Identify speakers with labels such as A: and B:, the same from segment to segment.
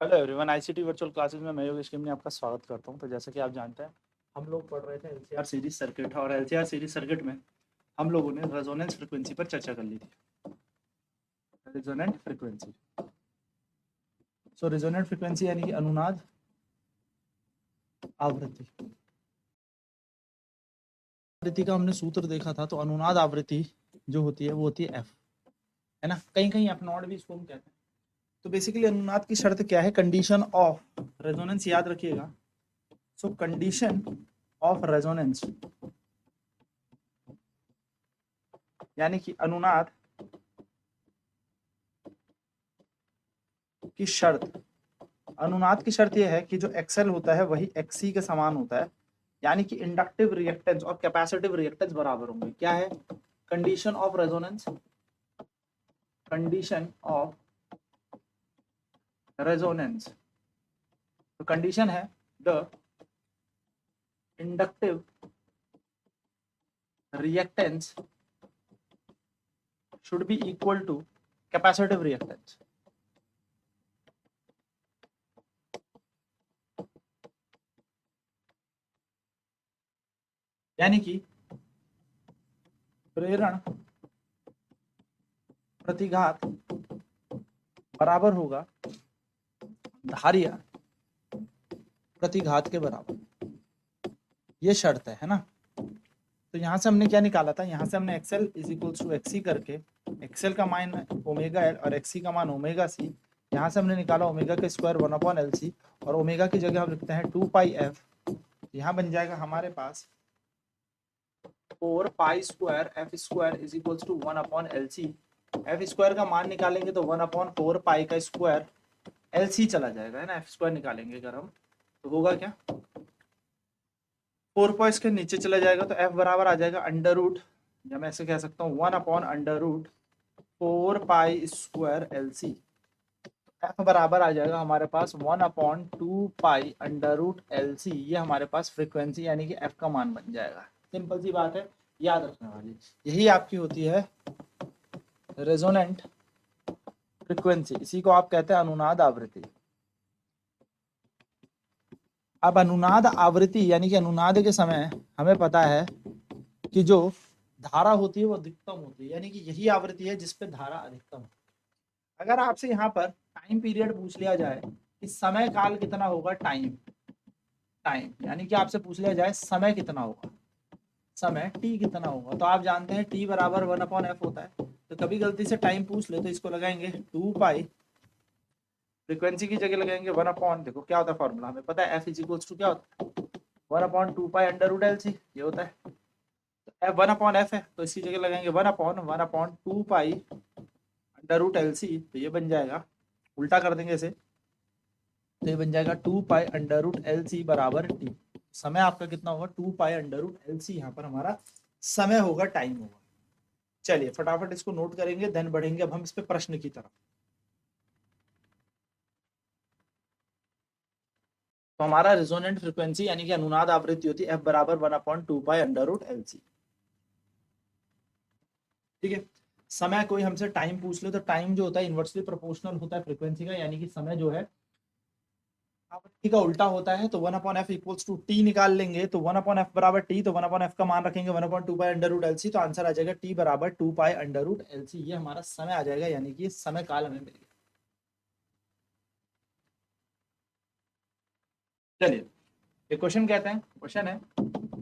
A: Hello everyone, ICT virtual classes में मैं योगेश किमनी आपका स्वागत करता हूं। तो जैसे कि आप जानते हैं, हम लोग पढ़ रहे थे एलसीआर सीरीज सर्किट, और एलसीआर सीरीज सर्किट में हम लोगों ने रेजोनेंस फ्रीक्वेंसी पर चर्चा कर ली थी। रेजोनेंट फ्रीक्वेंसी, सो रेजोनेंट फ्रीक्वेंसी यानी कि अनुनाद आवृत्ति। आवृत्ति का हमने सूत्र देखा था। तो अनुनाद आवृत्ति जो होती है वो होती है एफ, है ना। कहीं कहीं एफ नॉट भी इसको हम कहते हैं। तो बेसिकली अनुनाद की शर्त क्या है? कंडीशन ऑफ रेजोनेंस, याद रखिएगा। सो कंडीशन ऑफ रेजोनेंस यानी कि अनुनाद की शर्त, अनुनाद की शर्त यह है कि जो एक्सएल होता है वही एक्सी के समान होता है, यानी कि इंडक्टिव रिएक्टेंस और कैपेसिटिव रिएक्टेंस बराबर होंगे। क्या है condition of resonance? Condition of resonance, तो कंडीशन है the inductive reactance should be equal to capacitive reactance। यानी कि प्रेरण प्रतिघात बराबर होगा धारिया प्रतिघात के बराबर। ये शर्त है ना। तो यहाँ से हमने क्या निकाला था? यहाँ से हमने XL is equals to XC करके, एक्सएल का मान ओमेगा एल और एक्सी का मान ओमेगा सी, यहाँ से हमने निकाला ओमेगा के स्क्वायर 1/LC, और ओमेगा की जगह हम लिखते हैं 2πf। यहाँ बन जाएगा हमारे पास 4π² F square is equals to 1/LC। F square का मान निकालेंगे तो 1/4π का स्क्वायर, LC चला जाएगा, है ना। एफ स्क्वायर निकालेंगे अगर हम, तो होगा क्या? 4 के नीचे चला जाएगा तो f बराबर आ जाएगा अंडर रूट, या मैं ऐसे कह सकता हूँ 1/√4π²LC। f बराबर आ जाएगा हमारे पास 1/2π√LC। ये हमारे पास फ्रीक्वेंसी यानी कि f का मान बन जाएगा। सिंपल सी बात है, याद रखने वाली। यही आपकी होती है रेजोनेंट फ्रीक्वेंसी, इसी को आप कहते हैं अनुनाद आवृत्ति। अब अनुनाद आवृत्ति यानी कि अनुनाद के समय हमें पता है कि जो धारा होती है वो अधिकतम होती है, यानी कि यही आवृत्ति है जिसपे धारा अधिकतम। अगर आपसे यहाँ पर टाइम पीरियड पूछ लिया जाए कि समय काल कितना होगा, टाइम टाइम यानी कि आपसे पूछ लिया जाए समय कितना होगा, समय टी कितना होगा, तो आप जानते हैं टी बराबर 1/f होता है। तो कभी गलती से टाइम पूछ ले तो इसको लगाएंगे 2π, फ्रीक्वेंसी की जगह लगाएंगे 1/, देखो क्या होता है फॉर्मूला हमें पता है, f इज इक्वल्स टू क्या होता है 1/2π√LC, ये होता है। एफ 1/f है तो इसकी जगह लगाएंगे 1/1/2π√LC, तो ये बन जाएगा, उल्टा कर देंगे इसे, तो ये बन जाएगा 2π√LC बराबर टी। समय आपका कितना होगा? 2π√LC, यहाँ पर हमारा समय होगा, टाइम होगा। चलिए फटाफट इसको नोट करेंगे, देन बढ़ेंगे अब हम इस पे प्रश्न की तरफ। तो हमारा रेजोनेंट फ्रीक्वेंसी यानी कि अनुनाद आवृत्ति होती है f बराबर 1/2π√LC। ठीक है। समय कोई हमसे टाइम पूछ ले तो टाइम जो होता है इनवर्सली प्रोपोर्शनल होता है फ्रीक्वेंसी का, यानी कि समय जो है आवृत्ति का उल्टा होता है। तो 1/f इक्वल्स टू टी निकाल लेंगे, तो 1/f बराबर टी, तो 1/f का मान रखेंगे 1/2π√LC, तो आंसर आ जाएगा टी बराबर 2π√LC। ये हमारा समय आ जाएगा, यानी कि समय काल हमें मिल गया। चलिए एक क्वेश्चन कहते हैं, क्वेश्चन है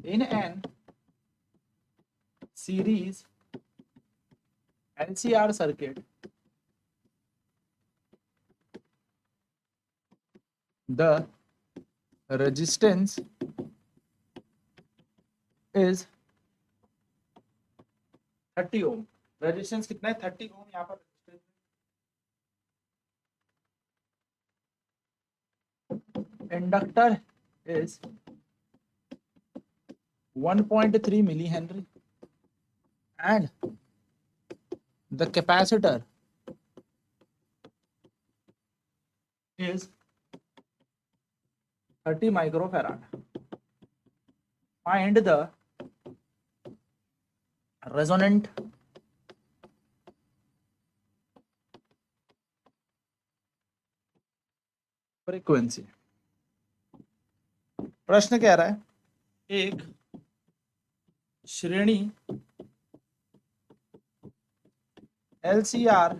A: in an series LCR circuit the resistance is 30 ohm. Resistance कितना है? 30 ओम। यहाँ पर inductor is 1.3 millihenry and the capacitor is 30 microfarad. Find the resonant frequency. प्रश्न कह रहा है एक श्रेणी LCR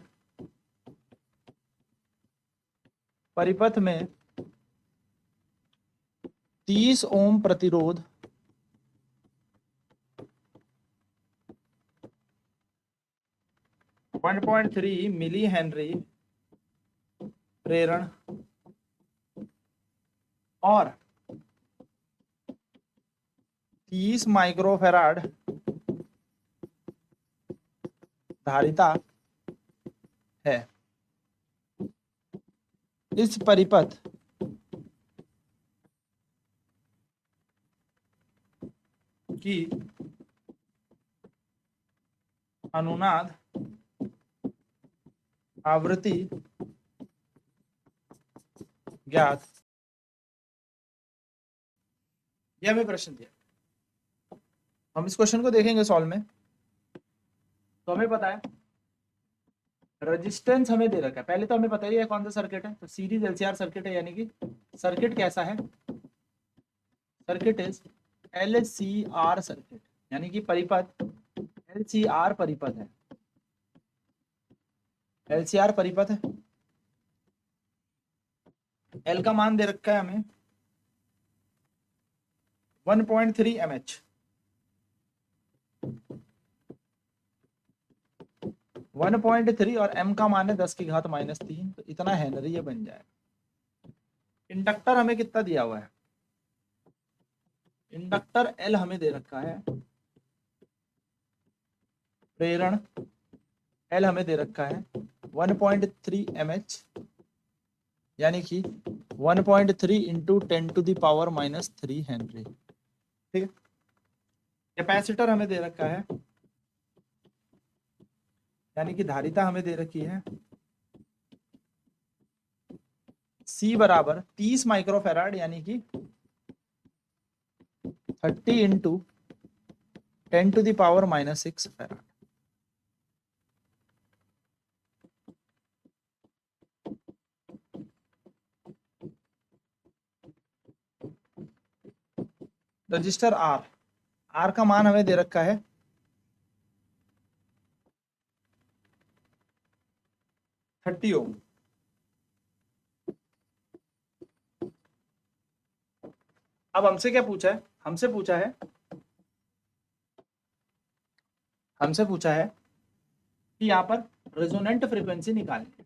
A: परिपथ में 30 ओम प्रतिरोध 1.3 मिली हेनरी प्रेरण और 30 माइक्रोफैराड धारिता है। इस परिपथ की अनुनाद आवृत्ति ज्ञात। यह हमें प्रश्न दिया। हम इस क्वेश्चन को देखेंगे सॉल्व में। तो हमें पता है रेजिस्टेंस हमें दे रखा है। पहले तो हमें पता ही है कौन सा सर्किट है, तो सीरीज LCR सर्किट है। यानी कि सर्किट कैसा है, सर्किट इज LCR सर्किट, यानी कि परिपथ LCR परिपथ है। LCR परिपथ है। L का मान दे रखा है हमें 1.3 mH, 1.3 और M का मान है 10⁻³ तो इतना हेनरी ये बन जाएगा। इंडक्टर हमें कितना दिया हुआ है, इंडक्टर L हमें दे रखा है, प्रेरण L हमें दे रखा है 1.3 mH, यानी कि 1.3 इंटू 10⁻³ हेनरी। ठीक है। कैपेसिटर हमें दे रखा है, यानी कि धारिता हमें दे रखी है C बराबर 30 माइक्रोफैराड, यानी कि 30 इंटू 10⁻⁻6 फैराड। रजिस्टर R का मान हमें दे रखा है 30 ओम। अब हमसे क्या पूछा है, हमसे पूछा है कि यहाँ पर रेजोनेंट फ्रीक्वेंसी निकालनी है।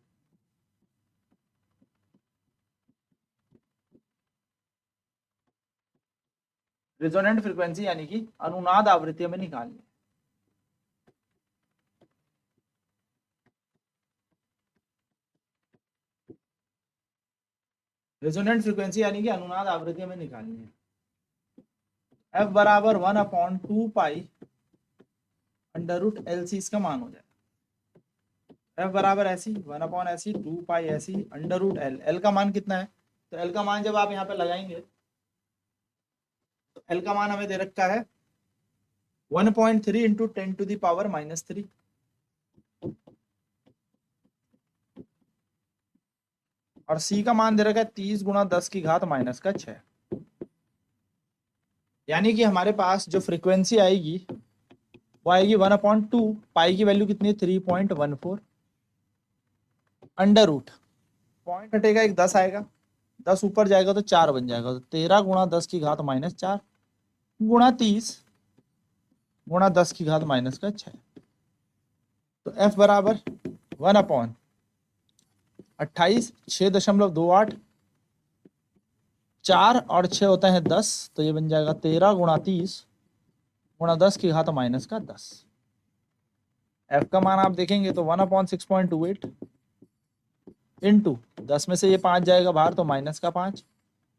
A: रेजोनेंट फ्रीक्वेंसी यानी कि अनुनाद आवृत्ति हमें निकालनी है। रेजोनेंट फ्रीक्वेंसी यानी कि अनुनाद आवृत्ति हमें निकालनी है। F बराबर 1/2 पाई √LC इसका मान हो जाए। F बराबर ऐसी 1/ऐसी 2 पाई ऐसी √L। L का मान कितना है, तो L का मान जब आप यहाँ पे लगाएंगे तो L का मान हमें दे रखा है 1.3 इंटू 10⁻³ और C का मान दे रखा है 30 × 10⁻⁻6। यानी कि हमारे पास जो फ्रीक्वेंसी आएगी वो आएगी 1/2 पाई की वैल्यू कितनी है 3.14 √ पॉइंट हटेगा एक 10 आएगा, 10 ऊपर जाएगा तो 4 बन जाएगा, तो 13 × 10⁻⁻4 गुणा 30 गुणा 10⁻⁻6। तो F बराबर 1/28 6.28 4 और 6 होता है 10, तो ये बन जाएगा 13 × 30 गुणा 10⁻⁻10। F का मान आप देखेंगे तो 1/6.28 इंटू 10 में से ये 5 जाएगा बाहर तो -5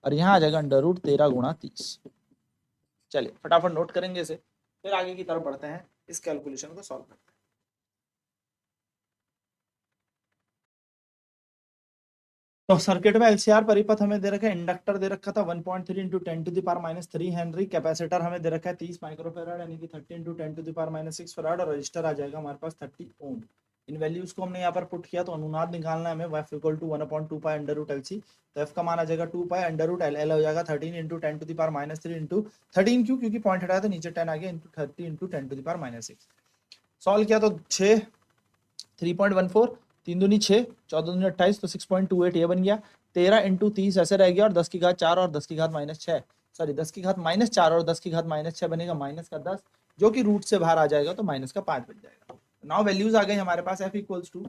A: और यहाँ आ जाएगा √13 × 30। चलिए फटाफट नोट करेंगे इसे, फिर आगे की तरफ बढ़ते हैं, इस कैलकुलेशन को सॉल्व करते हैं। तो सर्किट में LCR परिपथ हमें दे रखा है, इंडक्टर दे रखा था 1.3 इंटू 10⁻³ हेनरी, कैपेसिटर हमें दे रखा है 30 माइक्रोफैराड यानी कि 30 इंटू 10⁻⁻6 फैराड और रजिस्टर आ जाएगा हमारे पास 30 ओम। इन वैल्यूज को हमने यहाँ पर पुट किया, तो अनुनाद निकालना है हमें, f equal to 1/2 pi under root LC। तो f का मान आ जाएगा 2 पाई अंडर रूट L हो जाएगा 13 into 10 to the power -3 into 13 क्यों, क्योंकि पॉइंट हटाया तो नीचे 10 आ गया, into 30 into 10 to the power -6। Solve किया तो 6 3.14, 3 दूनी 6, 14 दूनी 28, तो 6.28 ये बन गया। 13 इंटू 30 ऐसे रह गया, और 10 की घात 4 और 10 की घात -6, सॉरी 10 की घात -4 और 10 की घात -6 बनेगा माइनस का 10, जो कि रूट से बाहर आ जाएगा तो माइनस का 5 बन जाएगा। नाउ वैल्यूज आ गई हमारे पास, f equals to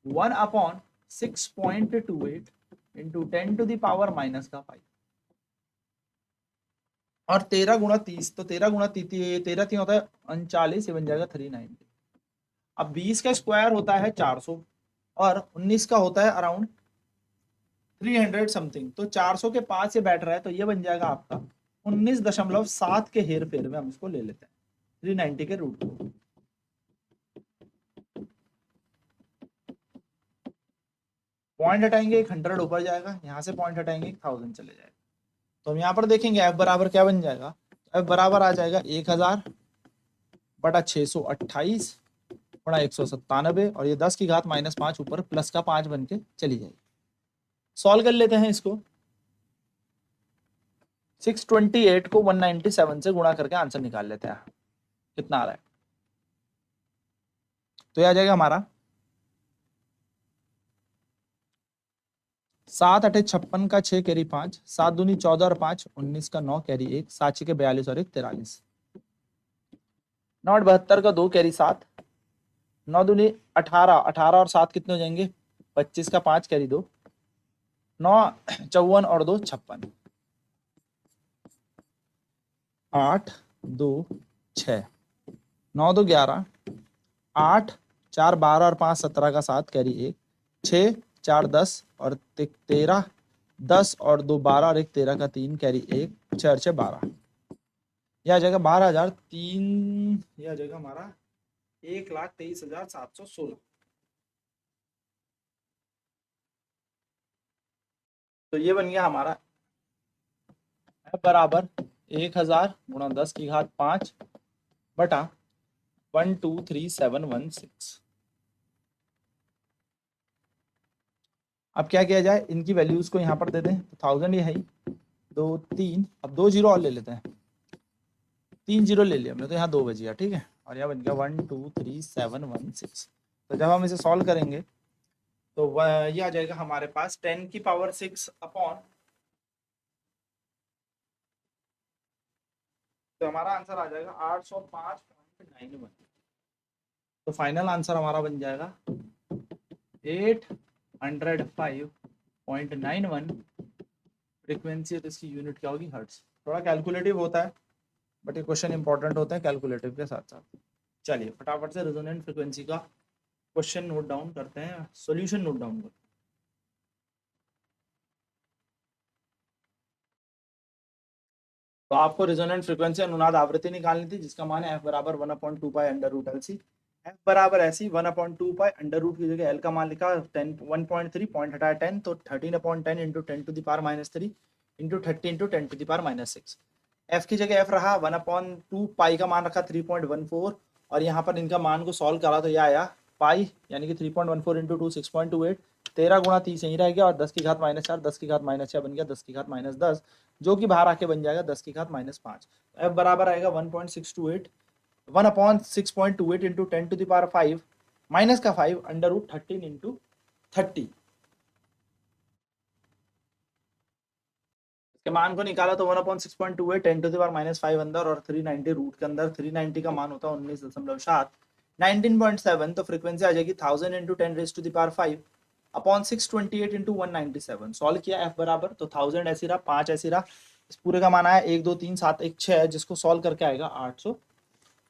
A: 1/6.28 into 10 to the power -5 और 13 गुणा 30, तो 13 गुणा 13 3 होता है 39, ये बन जाएगा 390। अब 20 का स्क्वायर होता है 400 और 19 का होता है अराउंड 300 समथिंग, तो 400 के पास ये बैठ रहा है, तो ये बन जाएगा आपका 19.7 के हेर फेर में हम इसको ले लेते हैं 390 के रूट को। पॉइंट हटाएंगे 100 ऊपर जाएगा, यहाँ से पॉइंट हटाएंगे 1000 चले जाएगा। तो हम यहाँ पर देखेंगे f बराबर क्या बन जाएगा, f बराबर आ जाएगा 1000 बटा 628 बड़ा 197, और ये 10 की घात -5 ऊपर प्लस का 5 बन के चली जाएगी। सॉल्व कर लेते हैं इसको, 628 को 197 से गुणा करके आंसर निकाल लेते हैं कितना आ रहा है। तो ये आ जाएगा हमारा 7 8 56 का 6 कैरी 5, 7 दूनी 14 और 5 19 का 9 कैरी 1, 7 के 42 और 1 43, 9 72 का 2 कैरी 7, 9 दूनी 18, 18 और 7 कितने हो जाएंगे 25 का 5 कैरी 2, 9 54 और 2 56, 8 2 6, 9 2 11, 8 4 12 और 5 17 का 7 कैरी 1, 6 4 10 और 13, 10 और 2 12 और 1 13 का 3 कैरी 1, 6 6 12, यह आ जाएगा 12,003, यह आ जाएगा हमारा 1,23,716। तो ये बन गया हमारा f बराबर 1000 गुणा 10 की घात 5 बटा 123716। अब क्या किया जाए, इनकी वैल्यूज को यहाँ पर दे दें, तो 1000 ये है ही, 2 3, अब 2 जीरो और ले लेते हैं, 3 जीरो ले लिया हमने, तो यहाँ 2 बच गया, ठीक है, और यहाँ बन गया 123716। तो जब हम इसे सॉल्व करेंगे तो ये आ जाएगा हमारे पास 10 की पावर 6 अपॉन, तो हमारा आंसर आ जाएगा 805.91। तो फाइनल आंसर हमारा बन जाएगा 805.91 फ्रीक्वेंसी, तो इसकी यूनिट क्या होगी हर्ट्ज। थोड़ा कैलकुलेटिव होता है, बट ये क्वेश्चन इंपॉर्टेंट होते हैं कैलकुलेटिव के साथ साथ। चलिए फटाफट से रेजोनेंट फ्रीक्वेंसी का क्वेश्चन नोट डाउन करते हैं, सॉल्यूशन नोट डाउन करते हैं। तो आपको रेजोनेंट फ्रीक्वेंसी अनुनाद आवृत्ति निकालनी थी, जिसका मान है f बराबर 1/2 pi under root LC। f बराबर ऐसी 1/2 पाई अंडर रूट की जगह l का मान लिखा 10 1.3, पॉइंट हटाया 10, तो 13/10 into 10 to the power -3 into 30 into 10 to the power -6। f की जगह f रहा 1/2 पाई का मान रखा 3.14, और यहाँ पर इनका मान को सॉल्व करा तो यह आया पाई, यानी कि 3.14 इंटू 2 6.28, 13 गुणा 30 यहीं रह गया, और 10 की घात -4, 10 की घात -6 बन गया 10 की घात -10, जो कि बाहर आके बन जाएगा 10 की घात -5। f बराबर आएगा 1.628, 1/6.28 into 10 to the power 5 minus का 5 अंडर रूट 13 इंटू 30। इसके मान को निकाला तो 1/6.28 10 टू द पावर -5 अंदर, और 390 रूट के अंदर, 390 का मान होता है 19.7, 19.7, तो फ्रीक्वेंसी आ जाएगी 1000 into 10 raise to the power 5 upon 628 into 197। Solve किया f बराबर, तो 1000 ऐसी रहा, 5 ऐसी रहा, इस पूरे का मान आया 1 2 3 7 1 6, जिसको सॉल्व करके आएगा 800,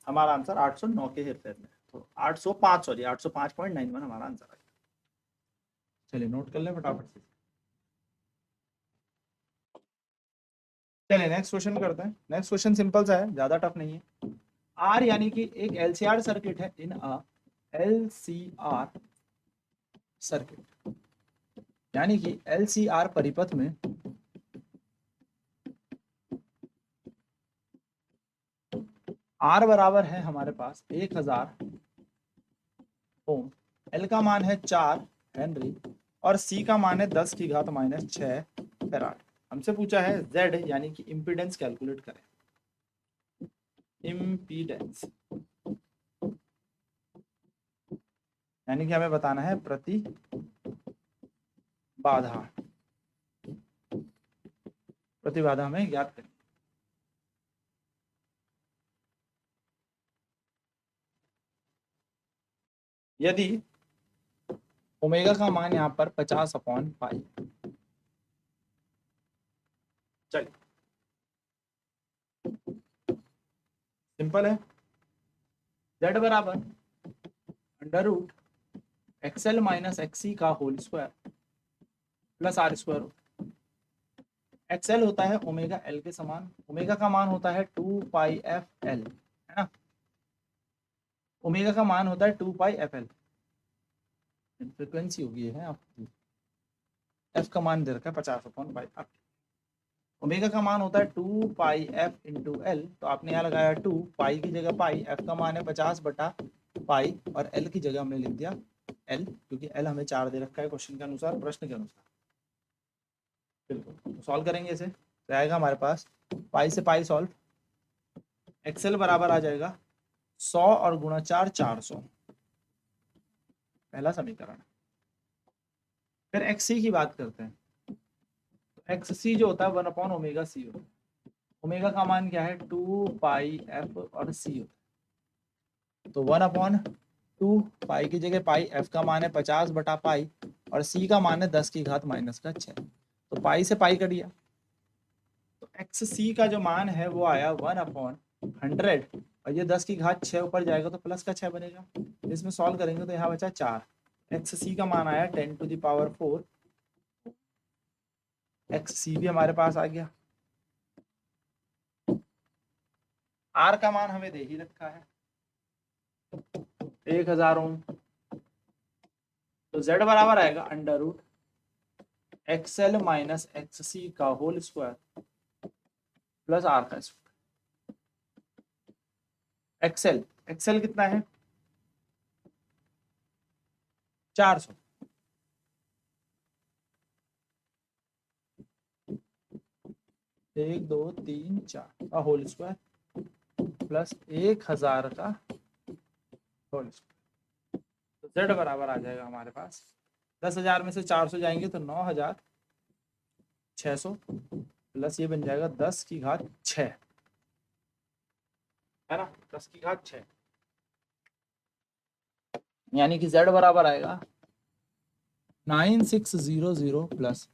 A: हमारा आंसर 809 के हेरफेर में, तो 805, सॉरी 805.91 हमारा आंसर आएगा। चलिए नोट कर लें फटाफट से। चलिए नेक्स्ट क्वेश्चन करते हैं। नेक्स्ट क्वेश्चन सिंपल सा है, ज्यादा टफ नहीं है। आर यानी कि एक LCR सर्किट है, इन अ LCR सर्किट, यानी कि LCR परिपथ में R बराबर है हमारे पास 1000 L का मान है 4 हेनरी और C का मान है 10 की घात माइनस 6 फैराड। हमसे पूछा है Z यानी कि इम्पीडेंस कैलकुलेट करें। इम्पीडेंस यानी कि हमें बताना है प्रति बाधा। प्रतिबाधा हमें ज्ञात करनी। यदि ओमेगा का मान यहाँ पर 50/पाई, चलिए सिंपल है। Z बराबर under root XL minus XC का whole square plus R square. XL होता है ओमेगा L के समान, ओमेगा का मान होता है 2πfL, है ना। ओमेगा का मान होता है 2πfL, फ्रीक्वेंसी होगी है आपकी। F का मान दे रखा है 50/पाई। ओमेगा का मान होता है 2πf इंटू L, तो आपने यहाँ लगाया 2, पाई की जगह पाई, F का मान है 50/पाई और L की जगह हमने लिख दिया L, क्योंकि L हमें 4 दे रखा है क्वेश्चन के अनुसार, प्रश्न के अनुसार। बिल्कुल, तो सॉल्व करेंगे इसे, तो आएगा हमारे पास पाई से पाई सॉल्व, XL बराबर आ जाएगा 100 और गुणा 4 400, पहला समीकरण। फिर XC की बात करते हैं, तो XC जो होता है 1/ओमेगा C होता है। ओमेगा का मान क्या है 2πf और C होता है, तो 1/2 पाई की जगह पाई, F का मान है 50/पाई और C का मान है 10 की घात माइनस का 6, तो पाई से पाई कट गया, तो XC का जो मान है वो आया 1/100 और ये 10 की घात 6 ऊपर जाएगा तो प्लस का 6 बनेगा। इसमें सॉल्व करेंगे तो यहाँ बचा 4, XC का मान आया 10⁴, XC भी हमारे पास आ गया। R का मान हमें दे ही रखा है 1000 ओम, तो Z बराबर आएगा under root XL minus XC का होल स्क्वायर प्लस R का स्क्वायर। XL कितना है 400, एक 2 3 4 का होल स्क्वायर प्लस 1000 का होल स्क्वायर, तो Z बराबर आ जाएगा हमारे पास 10,000 में से 400 जाएंगे तो 9,600 प्लस ये बन जाएगा 10 की घात 6, है ना, 10 की घात 6, यानी कि Z बराबर आएगा 9600 प्लस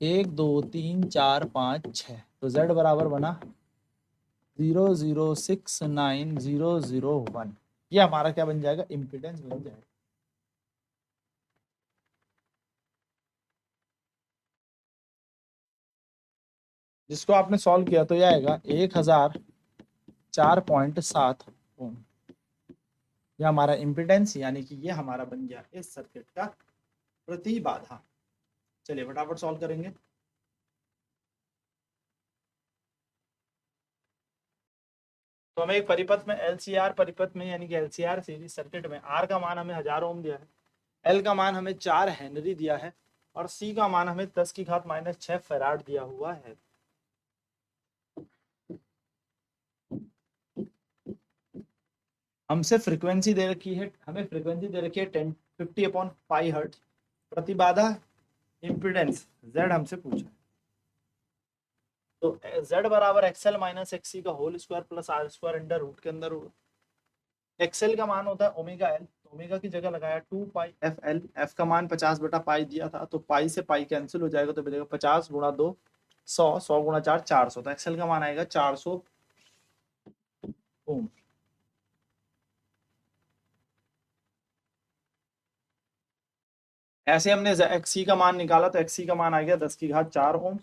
A: 1 2 3 4 5 6, तो Z बराबर बना 0069,001। ये हमारा क्या बन जाएगा, इम्पीडेंस बन जाएगा। जिसको आपने सॉल्व किया तो ये आएगा 1004.7 ओम। ये हमारा इम्पीडेंस यानी कि ये हमारा बन गया इस सर्किट का प्रतिबाधा। चलिए फटाफट सॉल्व करेंगे। तो हमें एक परिपथ में LCR परिपथ में यानी कि LCR सीरीज सर्किट में R का मान हमें 1000 ओम दिया है, L का मान हमें 4 हेनरी दिया है और C का मान हमें 10 की घात माइनस 6 फैराड दिया हुआ है। हमसे फ्रीक्वेंसी दे रखी है, हमें फ्रीक्वेंसी दे रखी है 50/पाई हर्ट्ज, प्रतिबाधा इम्पीडेंस Z हमसे पूछा है, तो Z बराबर XL माइनस XC का whole square plus R square under root के अंदर रूट। XL का मान होता है ओमेगा L, तो ओमेगा की जगह लगाया 2πfL, F का मान 50/पाई दिया था, तो पाई से पाई कैंसिल हो जाएगा तो मिलेगा 50 गुणा 2 100, 100 गुणा 4 400, तो XL का मान आएगा 400 ओम। ऐसे हमने XC का मान निकाला तो XC का मान आ गया 10 की घात 4 ओम।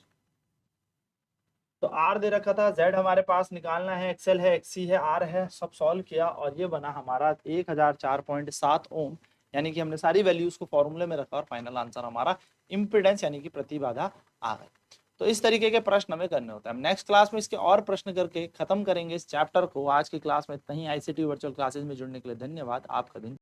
A: तो R दे रखा था, Z हमारे पास निकालना है, XL है, XC है, R है, सब सॉल्व किया और ये बना हमारा 1004.7 ओम, यानी कि हमने सारी वैल्यूज को फॉर्मूले में रखा और फाइनल आंसर हमारा इम्पीडेंस यानी कि प्रतिबाधा आ गई। तो इस तरीके के प्रश्न हमें करने होते हैं। हम नेक्स्ट क्लास में इसके और प्रश्न करके खत्म करेंगे इस चैप्टर को। आज की क्लास में इतना ही। ICT वर्चुअल क्लासेस में जुड़ने के लिए धन्यवाद। आपका दिन